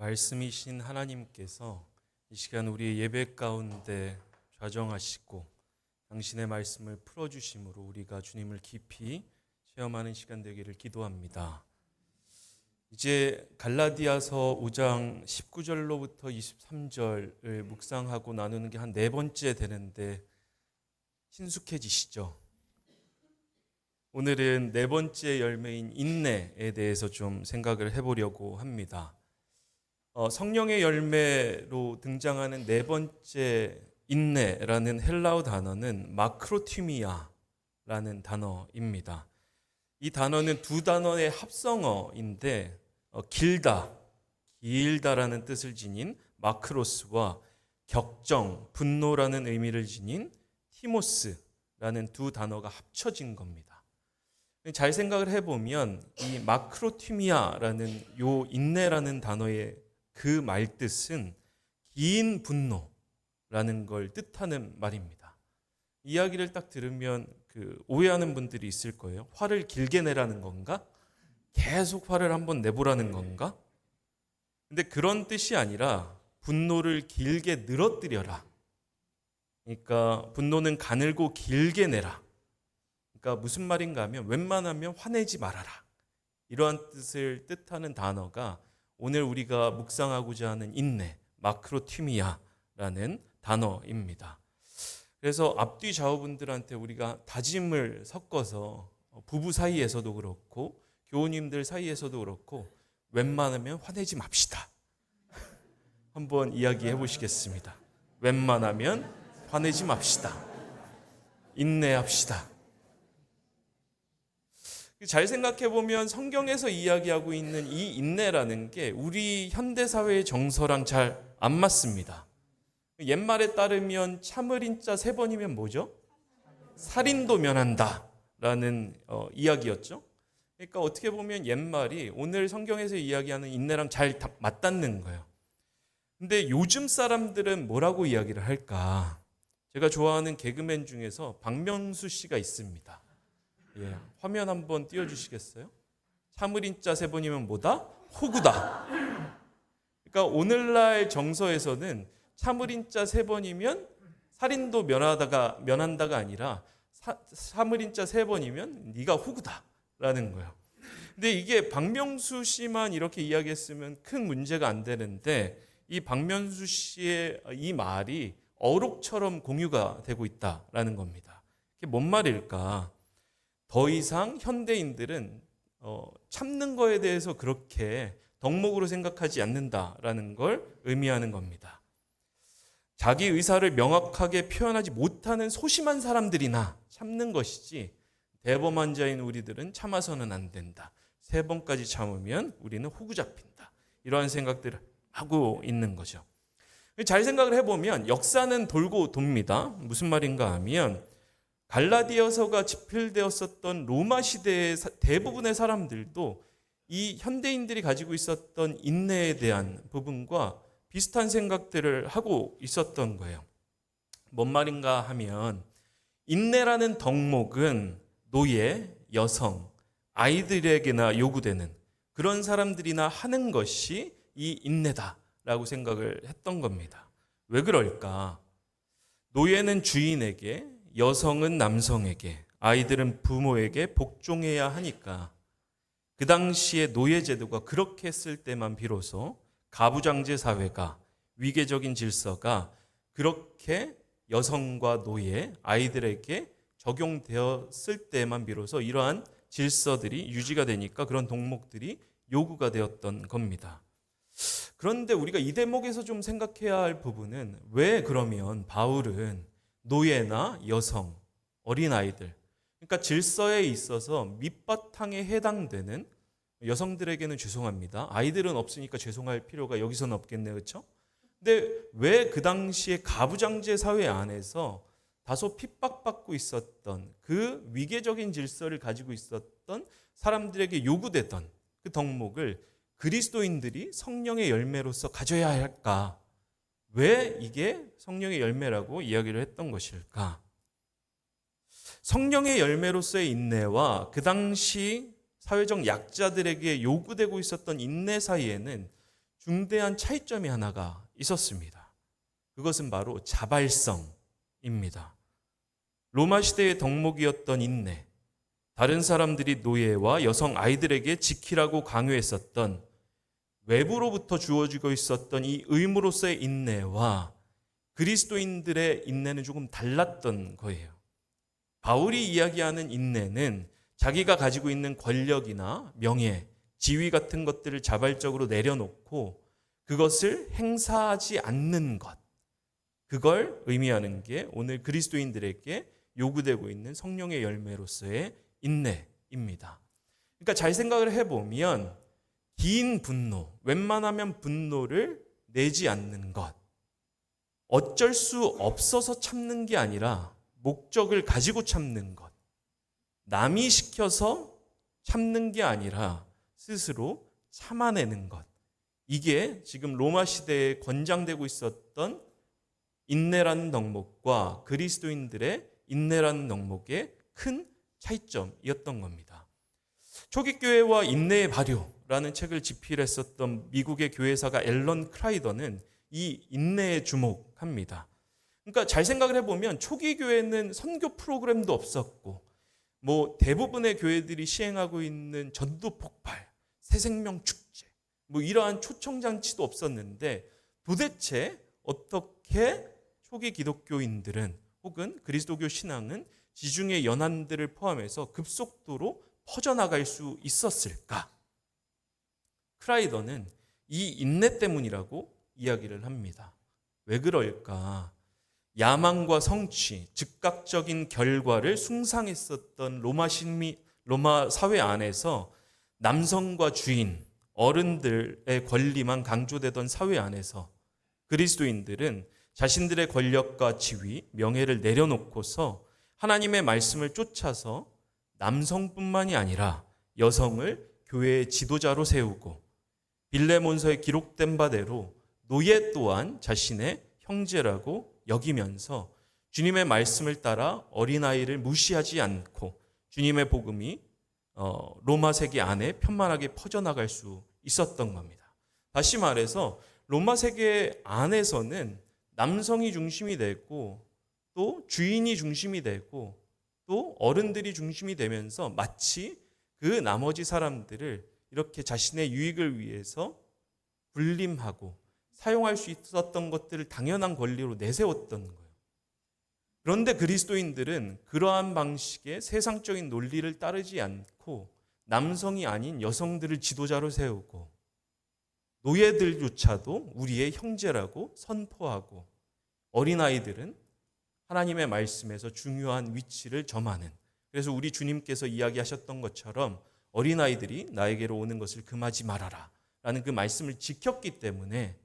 말씀이신 하나님께서 이 시간 우리의 예배 가운데 좌정하시고 당신의 말씀을 풀어주심으로 우리가 주님을 깊이 체험하는 시간 되기를 기도합니다. 이제 갈라디아서 5장 19절로부터 23절을 묵상하고 나누는 게 한 네 번째 되는데 친숙해지시죠? 오늘은 네 번째 열매인 인내에 대해서 좀 생각을 해보려고 합니다. 성령의 열매로 등장하는 네 번째 인내라는 헬라어 단어는 마크로티미아라는 단어입니다. 이 단어는 두 단어의 합성어인데 길다라는 뜻을 지닌 마크로스와 격정, 분노라는 의미를 지닌 티모스라는 두 단어가 합쳐진 겁니다. 잘 생각을 해보면 이 마크로티미아라는 요 인내라는 단어의 그 말뜻은 긴 분노라는 걸 뜻하는 말입니다. 이야기를 딱 들으면 오해하는 분들이 있을 거예요. 화를 길게 내라는 건가? 계속 화를 한번 내보라는 건가? 근데 그런 뜻이 아니라 분노를 길게 늘어뜨려라. 그러니까 분노는 가늘고 길게 내라. 그러니까 무슨 말인가 하면 웬만하면 화내지 말아라. 이러한 뜻을 뜻하는 단어가 오늘 우리가 묵상하고자 하는 인내, 마크로티미아라는 단어입니다. 그래서 앞뒤 좌우분들한테 우리가 다짐을 섞어서 부부 사이에서도 그렇고 교우님들 사이에서도 그렇고 웬만하면 화내지 맙시다. 한번 이야기해 보시겠습니다. 웬만하면 화내지 맙시다. 인내합시다. 잘 생각해 보면 성경에서 이야기하고 있는 이 인내라는 게 우리 현대사회의 정서랑 잘 안 맞습니다. 옛말에 따르면 참을 인자 세 번이면 뭐죠? 살인도 면한다 라는 이야기였죠. 그러니까 어떻게 보면 옛말이 오늘 성경에서 이야기하는 인내랑 잘 맞닿는 거예요. 근데 요즘 사람들은 뭐라고 이야기를 할까? 제가 좋아하는 개그맨 중에서 박명수 씨가 있습니다. 예, 화면 한번 띄워주시겠어요? 참을 인자 세 번이면 뭐다? 호구다. 그러니까 오늘날 정서에서는 참을 인자 세 번이면 살인도 면한다가 아니라 참을 인자 세 번이면 네가 호구다라는 거예요. 근데 이게 박명수 씨만 이렇게 이야기했으면 큰 문제가 안 되는데 이 박명수 씨의 이 말이 어록처럼 공유가 되고 있다라는 겁니다. 이게 뭔 말일까? 더 이상 현대인들은 참는 거에 대해서 그렇게 덕목으로 생각하지 않는다라는 걸 의미하는 겁니다. 자기 의사를 명확하게 표현하지 못하는 소심한 사람들이나 참는 것이지 대범한 자인 우리들은 참아서는 안 된다. 세 번까지 참으면 우리는 호구 잡힌다. 이러한 생각들을 하고 있는 거죠. 잘 생각을 해보면 역사는 돌고 돕니다. 무슨 말인가 하면 갈라디아서가 집필되었었던 로마 시대의 대부분의 사람들도 이 현대인들이 가지고 있었던 인내에 대한 부분과 비슷한 생각들을 하고 있었던 거예요. 뭔 말인가 하면 인내라는 덕목은 노예, 여성, 아이들에게나 요구되는 그런 사람들이나 하는 것이 이 인내다라고 생각을 했던 겁니다. 왜 그럴까? 노예는 주인에게, 여성은 남성에게, 아이들은 부모에게 복종해야 하니까 그 당시에 노예제도가 그렇게 했을 때만 비로소 가부장제 사회가, 위계적인 질서가 그렇게 여성과 노예, 아이들에게 적용되었을 때만 비로소 이러한 질서들이 유지가 되니까 그런 덕목들이 요구가 되었던 겁니다. 그런데 우리가 이 대목에서 좀 생각해야 할 부분은 왜 그러면 바울은 노예나 여성, 어린아이들, 그러니까 질서에 있어서 밑바탕에 해당되는 여성들에게는 죄송합니다. 아이들은 없으니까 죄송할 필요가 여기서는 없겠네요. 그렇죠? 근데 왜 그 당시에 가부장제 사회 안에서 다소 핍박받고 있었던 그 위계적인 질서를 가지고 있었던 사람들에게 요구되던 그 덕목을 그리스도인들이 성령의 열매로서 가져야 할까? 왜 이게 성령의 열매라고 이야기를 했던 것일까? 성령의 열매로서의 인내와 그 당시 사회적 약자들에게 요구되고 있었던 인내 사이에는 중대한 차이점이 하나가 있었습니다. 그것은 바로 자발성입니다. 로마 시대의 덕목이었던 인내, 다른 사람들이 노예와 여성 아이들에게 지키라고 강요했었던, 외부로부터 주어지고 있었던 이 의무로서의 인내와 그리스도인들의 인내는 조금 달랐던 거예요. 바울이 이야기하는 인내는 자기가 가지고 있는 권력이나 명예, 지위 같은 것들을 자발적으로 내려놓고 그것을 행사하지 않는 것, 그걸 의미하는 게 오늘 그리스도인들에게 요구되고 있는 성령의 열매로서의 인내입니다. 그러니까 잘 생각을 해보면 긴 분노, 웬만하면 분노를 내지 않는 것, 어쩔 수 없어서 참는 게 아니라 목적을 가지고 참는 것, 남이 시켜서 참는 게 아니라 스스로 참아내는 것, 이게 지금 로마 시대에 권장되고 있었던 인내라는 덕목과 그리스도인들의 인내라는 덕목의 큰 차이점이었던 겁니다. 초기 교회와 인내의 발효라는 책을 집필했었던 미국의 교회사가 앨런 크라이더는 이 인내에 주목합니다. 그러니까 잘 생각을 해보면 초기 교회는 선교 프로그램도 없었고 대부분의 교회들이 시행하고 있는 전도 폭발, 새생명 축제 이러한 초청장치도 없었는데 도대체 어떻게 초기 기독교인들은 혹은 그리스도교 신앙은 지중해 연안들을 포함해서 급속도로 퍼져나갈 수 있었을까? 크라이더는 이 인내 때문이라고 이야기를 합니다. 왜 그럴까? 야망과 성취, 즉각적인 결과를 숭상했었던 로마 사회 안에서 남성과 주인, 어른들의 권리만 강조되던 사회 안에서 그리스도인들은 자신들의 권력과 지위, 명예를 내려놓고서 하나님의 말씀을 쫓아서 남성뿐만이 아니라 여성을 교회의 지도자로 세우고 빌레몬서에 기록된 바대로 노예 또한 자신의 형제라고 여기면서 주님의 말씀을 따라 어린아이를 무시하지 않고 주님의 복음이 로마 세계 안에 편만하게 퍼져나갈 수 있었던 겁니다. 다시 말해서 로마 세계 안에서는 남성이 중심이 되고 또 주인이 중심이 되고 또 어른들이 중심이 되면서 마치 그 나머지 사람들을 이렇게 자신의 유익을 위해서 군림하고 사용할 수 있었던 것들을 당연한 권리로 내세웠던 거예요. 그런데 그리스도인들은 그러한 방식의 세상적인 논리를 따르지 않고 남성이 아닌 여성들을 지도자로 세우고 노예들조차도 우리의 형제라고 선포하고 어린아이들은 하나님의 말씀에서 중요한 위치를 점하는, 그래서 우리 주님께서 이야기하셨던 것처럼 어린아이들이 나에게로 오는 것을 금하지 말아라 라는 그 말씀을 지켰기 때문에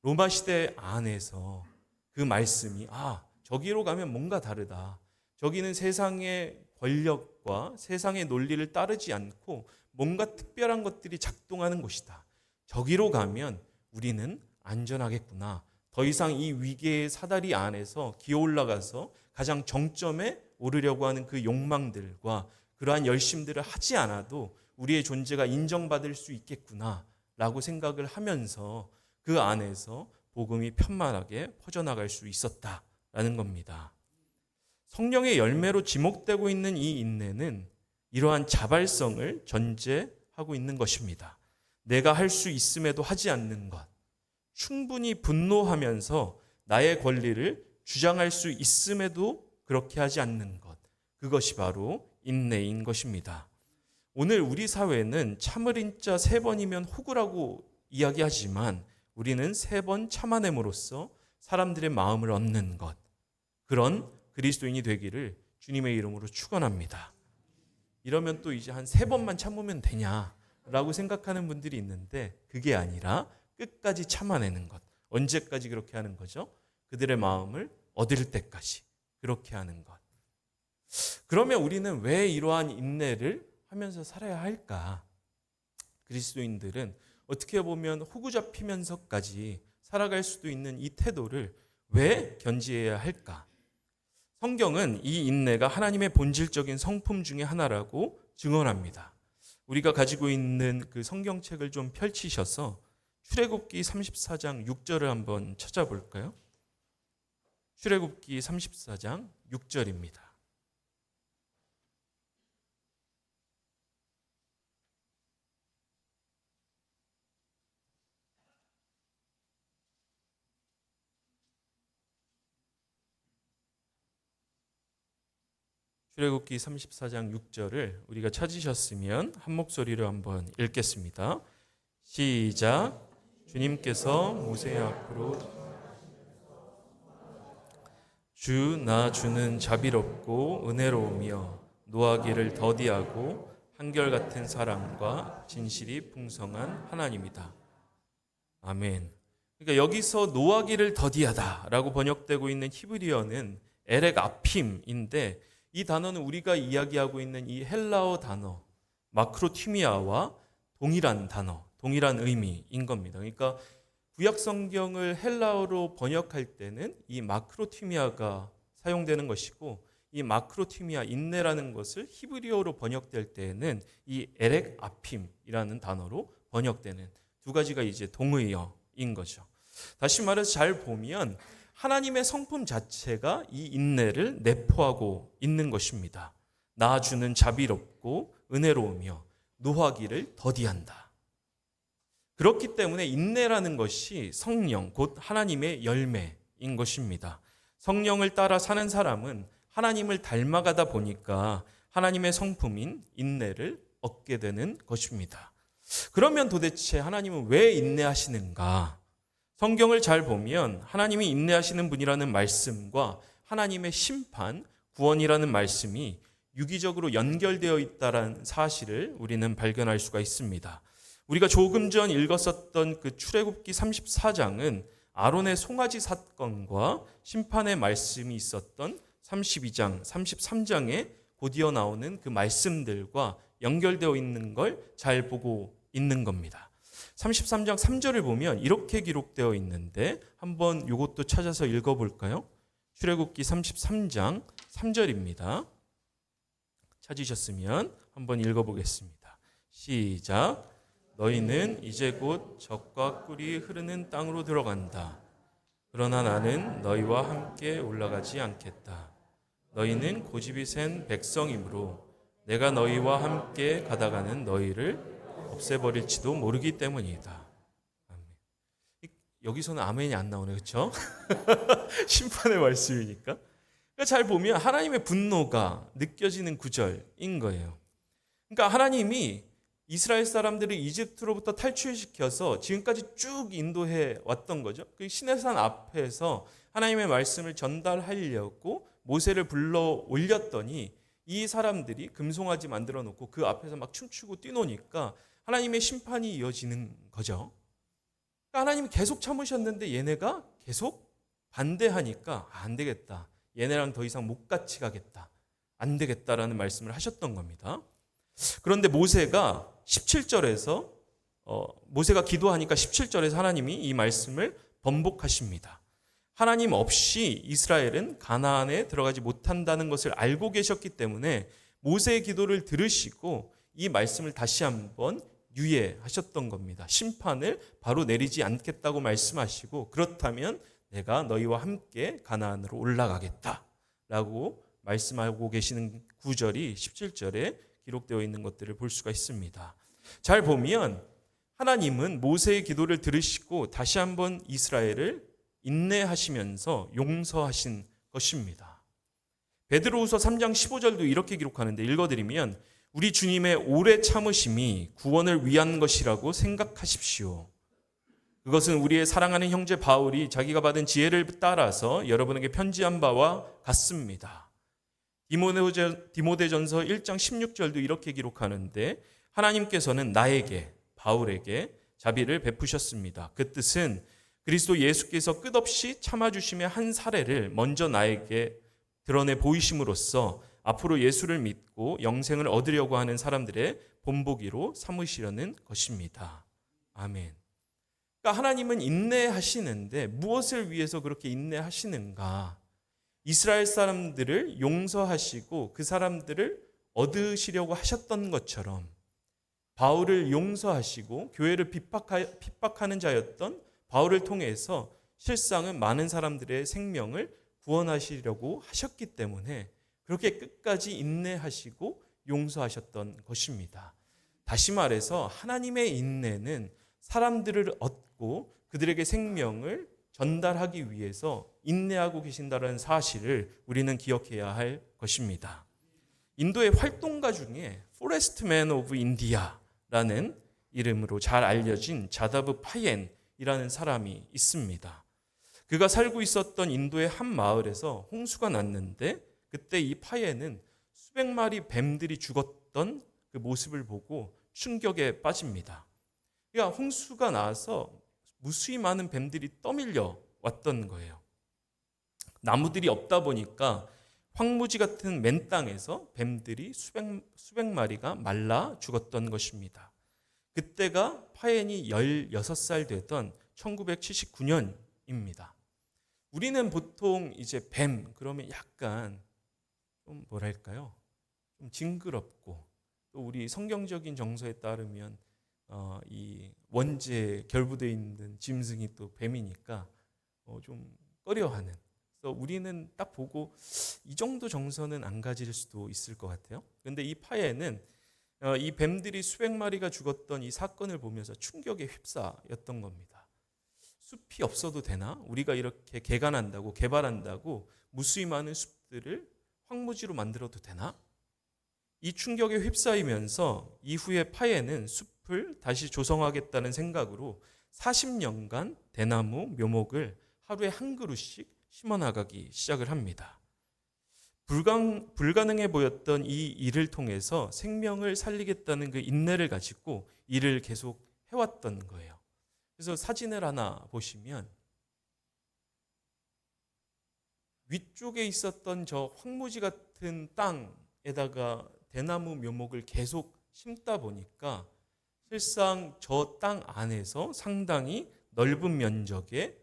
로마 시대 안에서 그 말씀이 저기로 가면 뭔가 다르다. 저기는 세상의 권력과 세상의 논리를 따르지 않고 뭔가 특별한 것들이 작동하는 곳이다. 저기로 가면 우리는 안전하겠구나. 더 이상 이 위계의 사다리 안에서 기어 올라가서 가장 정점에 오르려고 하는 그 욕망들과 그러한 열심들을 하지 않아도 우리의 존재가 인정받을 수 있겠구나 라고 생각을 하면서 그 안에서 복음이 편만하게 퍼져나갈 수 있었다라는 겁니다. 성령의 열매로 지목되고 있는 이 인내는 이러한 자발성을 전제하고 있는 것입니다. 내가 할 수 있음에도 하지 않는 것, 충분히 분노하면서 나의 권리를 주장할 수 있음에도 그렇게 하지 않는 것, 그것이 바로 인내인 것입니다. 오늘 우리 사회는 참을인 자 3번이면 호구라고 이야기하지만 우리는 3번 참아냄으로써 사람들의 마음을 얻는 것, 그런 그리스도인이 되기를 주님의 이름으로 축원합니다. 이러면 또 이제 한 3번만 참으면 되냐라고 생각하는 분들이 있는데 그게 아니라 끝까지 참아내는 것. 언제까지 그렇게 하는 거죠? 그들의 마음을 얻을 때까지 그렇게 하는 것. 그러면 우리는 왜 이러한 인내를 하면서 살아야 할까? 그리스도인들은 어떻게 보면 호구 잡히면서까지 살아갈 수도 있는 이 태도를 왜 견지해야 할까? 성경은 이 인내가 하나님의 본질적인 성품 중에 하나라고 증언합니다. 우리가 가지고 있는 그 성경책을 좀 펼치셔서 출애굽기 34장 6절을 한번 찾아볼까요? 출애굽기 34장 6절입니다. 출애굽기 34장 6절을 우리가 찾으셨으면 한 목소리로 한번 읽겠습니다. 시작. 주님께서 모세 앞으로 나 주는 자비롭고 은혜로우며 노하기를 더디하고 한결같은 사랑과 진실이 풍성한 하나님이다. 아멘. 그러니까 여기서 노하기를 더디하다라고 번역되고 있는 히브리어는 에렉 아핌인데, 이 단어는 우리가 이야기하고 있는 이 헬라어 단어 마크로티미아와 동일한 단어, 동일한 의미인 겁니다. 그러니까 구약 성경을 헬라어로 번역할 때는 이 마크로티미아가 사용되는 것이고, 이 마크로티미아, 인내라는 것을 히브리어로 번역될 때에는 이 에렉 아핌이라는 단어로 번역되는 두 가지가 이제 동의어인 거죠. 다시 말해서 잘 보면 하나님의 성품 자체가 이 인내를 내포하고 있는 것입니다. 나 주는 자비롭고 은혜로우며 노하기를 더디한다. 그렇기 때문에 인내라는 것이 성령, 곧 하나님의 열매인 것입니다. 성령을 따라 사는 사람은 하나님을 닮아가다 보니까 하나님의 성품인 인내를 얻게 되는 것입니다. 그러면 도대체 하나님은 왜 인내하시는가? 성경을 잘 보면 하나님이 인내하시는 분이라는 말씀과 하나님의 심판, 구원이라는 말씀이 유기적으로 연결되어 있다는 사실을 우리는 발견할 수가 있습니다. 우리가 조금 전 읽었었던 그 출애굽기 34장은 아론의 송아지 사건과 심판의 말씀이 있었던 32장, 33장에 곧이어 나오는 그 말씀들과 연결되어 있는 걸 잘 보고 있는 겁니다. 33장 3절을 보면 이렇게 기록되어 있는데 한번 이것도 찾아서 읽어볼까요? 출애굽기 33장 3절입니다. 찾으셨으면 한번 읽어보겠습니다. 시작. 너희는 이제 곧 젖과 꿀이 흐르는 땅으로 들어간다. 그러나 나는 너희와 함께 올라가지 않겠다. 너희는 고집이 센 백성이므로 내가 너희와 함께 가다가는 너희를 없애버릴지도 모르기 때문이다. 아멘. 여기서는 아멘이 안 나오네, 그렇죠? 심판의 말씀이니까. 그러니까 잘 보면 하나님의 분노가 느껴지는 구절인 거예요. 그러니까 하나님이 이스라엘 사람들을 이집트로부터 탈출시켜서 지금까지 쭉 인도해 왔던 거죠. 그 시내산 앞에서 하나님의 말씀을 전달하려고 모세를 불러 올렸더니 이 사람들이 금송아지 만들어 놓고 그 앞에서 막 춤추고 뛰노니까 하나님의 심판이 이어지는 거죠. 그러니까 하나님이 계속 참으셨는데 얘네가 계속 반대하니까 안 되겠다. 얘네랑 더 이상 못 같이 가겠다. 안 되겠다라는 말씀을 하셨던 겁니다. 그런데 모세가 17절에서 모세가 기도하니까 17절에서 하나님이 이 말씀을 번복하십니다. 하나님 없이 이스라엘은 가나안에 들어가지 못한다는 것을 알고 계셨기 때문에 모세의 기도를 들으시고 이 말씀을 다시 한번 유예하셨던 겁니다. 심판을 바로 내리지 않겠다고 말씀하시고, 그렇다면 내가 너희와 함께 가나안으로 올라가겠다라고 말씀하고 계시는 구절이 17절에 기록되어 있는 것들을 볼 수가 있습니다. 잘 보면 하나님은 모세의 기도를 들으시고 다시 한번 이스라엘을 인내하시면서 용서하신 것입니다. 베드로후서 3장 15절도 이렇게 기록하는데 읽어드리면 우리 주님의 오래 참으심이 구원을 위한 것이라고 생각하십시오. 그것은 우리의 사랑하는 형제 바울이 자기가 받은 지혜를 따라서 여러분에게 편지한 바와 같습니다. 디모데전서 1장 16절도 이렇게 기록하는데 하나님께서는 나에게, 바울에게 자비를 베푸셨습니다. 그 뜻은 그리스도 예수께서 끝없이 참아주심의 한 사례를 먼저 나에게 드러내 보이심으로써 앞으로 예수를 믿고 영생을 얻으려고 하는 사람들의 본보기로 삼으시려는 것입니다. 아멘. 그러니까 하나님은 인내하시는데 무엇을 위해서 그렇게 인내하시는가? 이스라엘 사람들을 용서하시고 그 사람들을 얻으시려고 하셨던 것처럼 바울을 용서하시고 교회를 핍박하는 자였던 바울을 통해서 실상은 많은 사람들의 생명을 구원하시려고 하셨기 때문에 그렇게 끝까지 인내하시고 용서하셨던 것입니다. 다시 말해서 하나님의 인내는 사람들을 얻고 그들에게 생명을 전달하기 위해서 인내하고 계신다는 사실을 우리는 기억해야 할 것입니다. 인도의 활동가 중에 포레스트맨 오브 인디아라는 이름으로 잘 알려진 자다브 파옌이라는 사람이 있습니다. 그가 살고 있었던 인도의 한 마을에서 홍수가 났는데 그때 이 파옌은 수백 마리 뱀들이 죽었던 그 모습을 보고 충격에 빠집니다. 그러니까 홍수가 나서 무수히 많은 뱀들이 떠밀려 왔던 거예요. 나무들이 없다 보니까 황무지 같은 맨 땅에서 뱀들이 수백 마리가 말라 죽었던 것입니다. 그때가 파옌이 16살 되던 1979년입니다. 우리는 보통 이제 뱀 그러면 약간 좀 뭐랄까요? 좀 징그럽고 또 우리 성경적인 정서에 따르면 이 원죄에 결부되어 있는 짐승이 또 뱀이니까 좀 꺼려하는. 그래서 우리는 딱 보고 이 정도 정서는 안 가질 수도 있을 것 같아요. 그런데 이 파에는 이 뱀들이 수백 마리가 죽었던 이 사건을 보면서 충격에 휩싸였던 겁니다. 숲이 없어도 되나? 우리가 이렇게 개발한다고 무수히 많은 숲들을 황무지로 만들어도 되나? 이 충격에 휩싸이면서 이후에 파에는 숲을 다시 조성하겠다는 생각으로 40년간 대나무 묘목을 하루에 한 그루씩 심어나가기 시작을 합니다. 불가능해 보였던 이 일을 통해서 생명을 살리겠다는 그 인내를 가지고 일을 계속 해왔던 거예요. 그래서 사진을 하나 보시면 위쪽에 있었던 저 황무지 같은 땅에다가 대나무 묘목을 계속 심다 보니까 실상 저 땅 안에서 상당히 넓은 면적의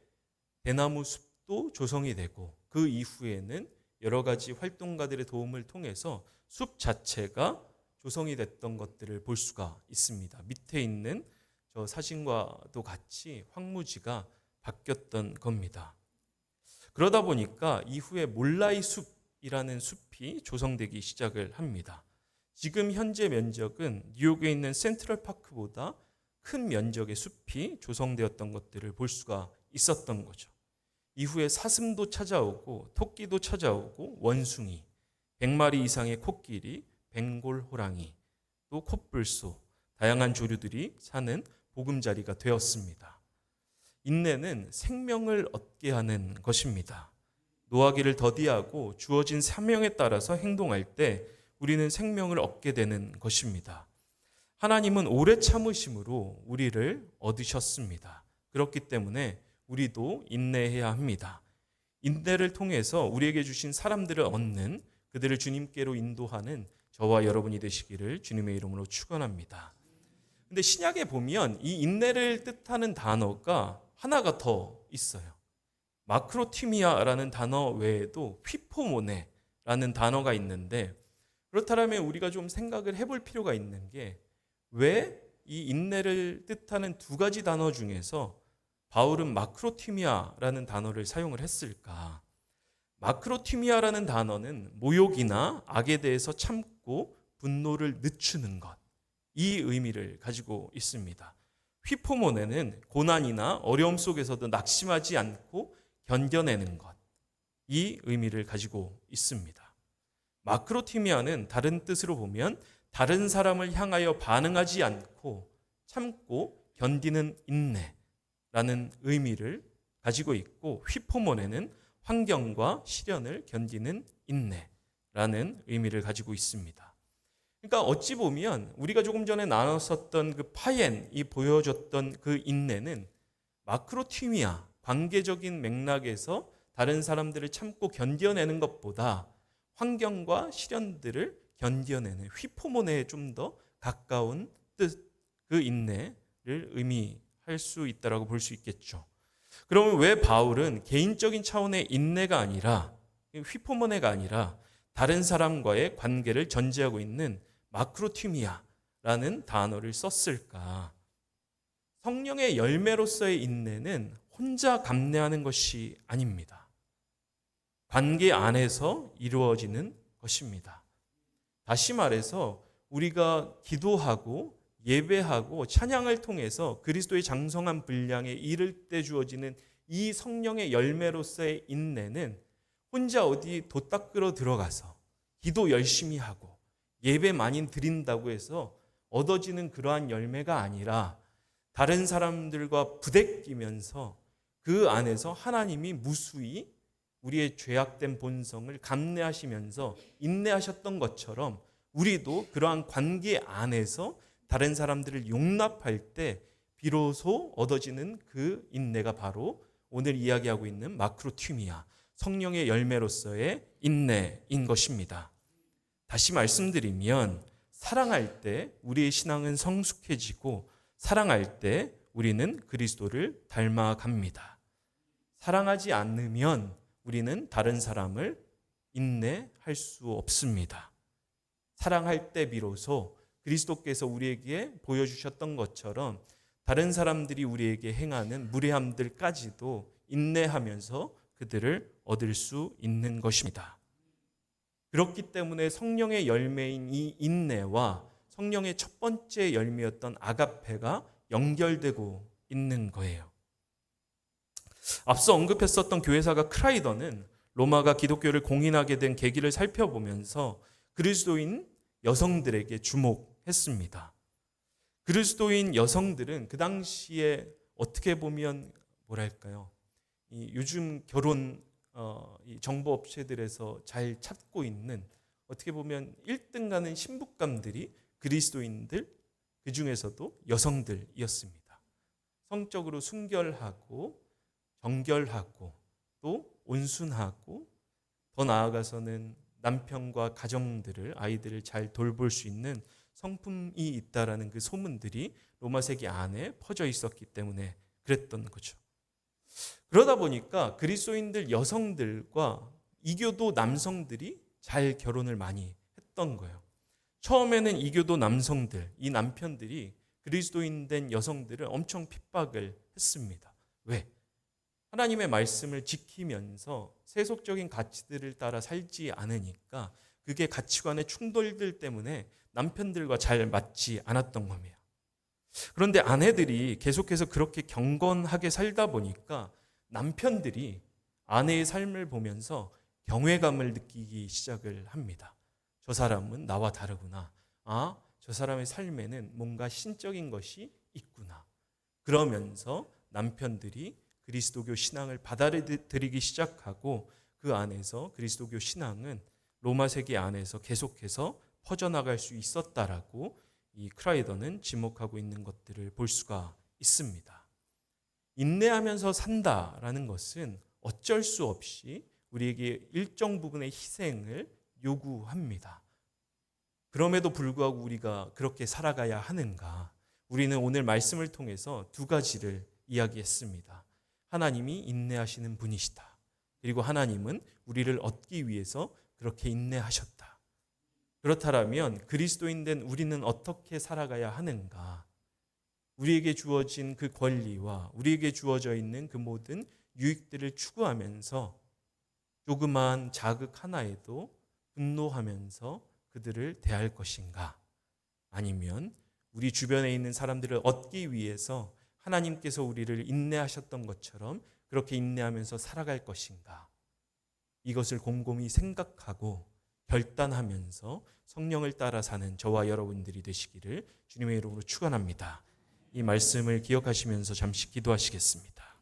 대나무 숲도 조성이 되고 그 이후에는 여러 가지 활동가들의 도움을 통해서 숲 자체가 조성이 됐던 것들을 볼 수가 있습니다. 밑에 있는 저 사진과도 같이 황무지가 바뀌었던 겁니다. 그러다 보니까 이후에 몰라이 숲이라는 숲이 조성되기 시작을 합니다. 지금 현재 면적은 뉴욕에 있는 센트럴파크보다 큰 면적의 숲이 조성되었던 것들을 볼 수가 있었던 거죠. 이후에 사슴도 찾아오고 토끼도 찾아오고 원숭이, 100마리 이상의 코끼리, 벵골 호랑이, 또 콧불소, 다양한 조류들이 사는 보금자리가 되었습니다. 인내는 생명을 얻게 하는 것입니다. 노하기를 더디하고 주어진 사명에 따라서 행동할 때 우리는 생명을 얻게 되는 것입니다. 하나님은 오래 참으심으로 우리를 얻으셨습니다. 그렇기 때문에 우리도 인내해야 합니다. 인내를 통해서 우리에게 주신 사람들을 얻는 그들을 주님께로 인도하는 저와 여러분이 되시기를 주님의 이름으로 축원합니다. 근데 신약에 보면 이 인내를 뜻하는 단어가 하나가 더 있어요. 마크로티미아라는 단어 외에도 휘포모네라는 단어가 있는데 그렇다면 우리가 좀 생각을 해볼 필요가 있는 게 왜 이 인내를 뜻하는 두 가지 단어 중에서 바울은 마크로티미아라는 단어를 사용을 했을까? 마크로티미아라는 단어는 모욕이나 악에 대해서 참고 분노를 늦추는 것, 이 의미를 가지고 있습니다. 휘포모네는 고난이나 어려움 속에서도 낙심하지 않고 견뎌내는 것, 이 의미를 가지고 있습니다. 마크로티미아는 다른 뜻으로 보면 다른 사람을 향하여 반응하지 않고 참고 견디는 인내라는 의미를 가지고 있고 휘포모네는 환경과 시련을 견디는 인내라는 의미를 가지고 있습니다. 그러니까 어찌 보면 우리가 조금 전에 나눴었던 그 파옌이 보여줬던 그 인내는 마크로티미아, 관계적인 맥락에서 다른 사람들을 참고 견뎌내는 것보다 환경과 시련들을 견뎌내는 휘포모네에 좀 더 가까운 뜻, 그 인내를 의미할 수 있다라고 볼 수 있겠죠. 그러면 왜 바울은 개인적인 차원의 인내가 아니라 휘포모네가 아니라 다른 사람과의 관계를 전제하고 있는 마크로티미아라는 인내라는 단어를 썼을까? 성령의 열매로서의 인내는 혼자 감내하는 것이 아닙니다. 관계 안에서 이루어지는 것입니다. 다시 말해서 우리가 기도하고 예배하고 찬양을 통해서 그리스도의 장성한 분량에 이를 때 주어지는 이 성령의 열매로서의 인내는 혼자 어디 돛 닦으러 들어가서 기도 열심히 하고 예배 많이 드린다고 해서 얻어지는 그러한 열매가 아니라 다른 사람들과 부대끼면서 그 안에서 하나님이 무수히 우리의 죄악된 본성을 감내하시면서 인내하셨던 것처럼 우리도 그러한 관계 안에서 다른 사람들을 용납할 때 비로소 얻어지는 그 인내가 바로 오늘 이야기하고 있는 마크로튀미아, 성령의 열매로서의 인내인 것입니다. 다시 말씀드리면 사랑할 때 우리의 신앙은 성숙해지고 사랑할 때 우리는 그리스도를 닮아갑니다. 사랑하지 않으면 우리는 다른 사람을 인내할 수 없습니다. 사랑할 때 비로소 그리스도께서 우리에게 보여주셨던 것처럼 다른 사람들이 우리에게 행하는 무례함들까지도 인내하면서 그들을 얻을 수 있는 것입니다. 그렇기 때문에 성령의 열매인 이 인내와 성령의 첫 번째 열매였던 아가페가 연결되고 있는 거예요. 앞서 언급했었던 교회사가 크라이더는 로마가 기독교를 공인하게 된 계기를 살펴보면서 그리스도인 여성들에게 주목했습니다. 그리스도인 여성들은 그 당시에 어떻게 보면 뭐랄까요? 요즘 결혼 이 정보 업체들에서 잘 찾고 있는 어떻게 보면 1등 가는 신부감들이 그리스도인들, 그 중에서도 여성들이었습니다. 성적으로 순결하고 정결하고 또 온순하고 더 나아가서는 남편과 가정들을, 아이들을 잘 돌볼 수 있는 성품이 있다라는 그 소문들이 로마 세계 안에 퍼져 있었기 때문에 그랬던 거죠. 그러다 보니까 그리스도인들 여성들과 이교도 남성들이 잘 결혼을 많이 했던 거예요. 처음에는 이교도 남성들, 이 남편들이 그리스도인 된 여성들을 엄청 핍박을 했습니다. 왜? 하나님의 말씀을 지키면서 세속적인 가치들을 따라 살지 않으니까 그게 가치관의 충돌들 때문에 남편들과 잘 맞지 않았던 겁니다. 그런데 아내들이 계속해서 그렇게 경건하게 살다 보니까 남편들이 아내의 삶을 보면서 경외감을 느끼기 시작을 합니다. 저 사람은 나와 다르구나. 아, 저 사람의 삶에는 뭔가 신적인 것이 있구나. 그러면서 남편들이 그리스도교 신앙을 받아들이기 시작하고 그 안에서 그리스도교 신앙은 로마 세계 안에서 계속해서 퍼져나갈 수 있었다라고 이 크라이더는 지목하고 있는 것들을 볼 수가 있습니다. 인내하면서 산다라는 것은 어쩔 수 없이 우리에게 일정 부분의 희생을 요구합니다. 그럼에도 불구하고 우리가 그렇게 살아가야 하는가? 우리는 오늘 말씀을 통해서 두 가지를 이야기했습니다. 하나님이 인내하시는 분이시다. 그리고 하나님은 우리를 얻기 위해서 그렇게 인내하셨다. 그렇다면 그리스도인 된 우리는 어떻게 살아가야 하는가? 우리에게 주어진 그 권리와 우리에게 주어져 있는 그 모든 유익들을 추구하면서 조그마한 자극 하나에도 분노하면서 그들을 대할 것인가? 아니면 우리 주변에 있는 사람들을 얻기 위해서 하나님께서 우리를 인내하셨던 것처럼 그렇게 인내하면서 살아갈 것인가? 이것을 곰곰이 생각하고 결단하면서 성령을 따라 사는 저와 여러분들이 되시기를 주님의 이름으로 축원합니다. 이 말씀을 기억하시면서 잠시 기도하시겠습니다.